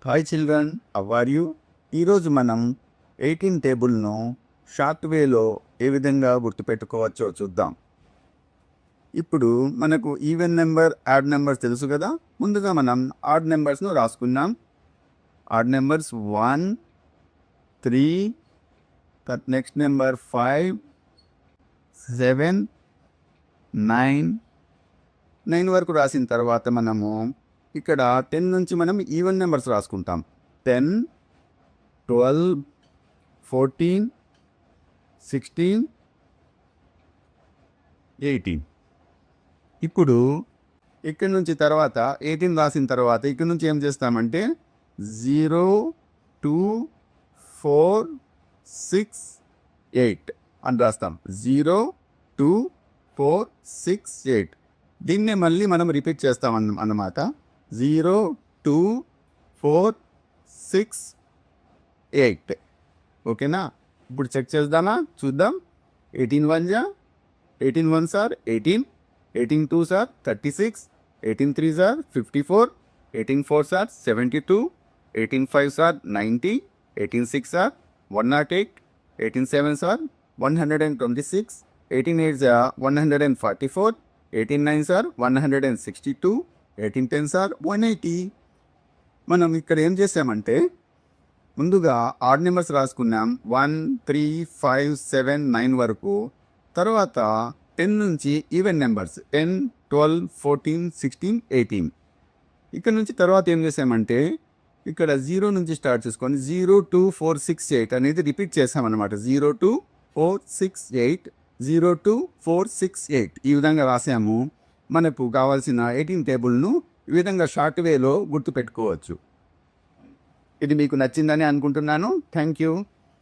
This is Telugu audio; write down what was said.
Hi children, how are you? ఈరోజు మనం 18 టేబుల్ను షార్ట్ వేలో ఏ విధంగా గుర్తుపెట్టుకోవచ్చో చూద్దాం. ఇప్పుడు మనకు ఈవెన్ నెంబర్, యాడ్ నెంబర్స్ తెలుసు కదా. ముందుగా మనం ఆడ్ నెంబర్స్ను రాసుకుందాం. ఆడ్ నెంబర్స్ 1, 3, నెక్స్ట్ నెంబర్ 5, 7, 9 వరకు రాసిన తర్వాత మనము ఇక్కడ 10 నుంచి మనం ఈవెన్ నెంబర్స్ రాసుకుంటాం. 10, 12, 14, 16, 18. ఇప్పుడు ఇక్కడ నుంచి తర్వాత 18 రాసిన తర్వాత ఇక్కడ నుంచి ఏం చేస్తామంటే 0, 2, 4, 6, 8 అని రాస్తాం. 0, 2, 4, 6, 8. దీన్నే మళ్ళీ మనం రిపీట్ చేస్తాం అన్నమాట. 0, 2, 4, 6, 8. ఓకేనా? ఇప్పుడు చెక్ చేద్దామా? చూద్దాం. 18 1 జా 18 1 sir 18, 18 2 sir 36, 18 3 sir 54, 18 4 sir 72, 18 5 sir 90, 18 6 sir 108, 18 7 sir 126, 18 8 sir 144, 18 9 sir 162, 18 10 sir 180. మనం ఇక్కడ ఏం చేసామంటే ముందుగా ఆడ్ నెంబర్స్ రాసుకున్నాం 1, 3, 5, 7, 9 వరకు. తర్వాత 10 నుంచి ఈవెన్ నెంబర్స్ 10, 12, 14, 16, 18. ఇక్కడ నుంచి తర్వాత ఏం చేసామంటే ఇక్కడ 0 నుంచి స్టార్ట్ చేసుకొని 0, 2, 4, 6, 8 అనేది రిపీట్ చేసామన్నమాట. 0, 2, 4, 6, 8, 0, 2, 4, 6, 8 ఈ విధంగా రాసాము. మనకు కావాల్సిన 18 టేబుల్ను ఈ విధంగా షార్ట్ వేలో గుర్తుపెట్టుకోవచ్చు. ఇది మీకు నచ్చిందని అనుకుంటున్నాను. Thank you.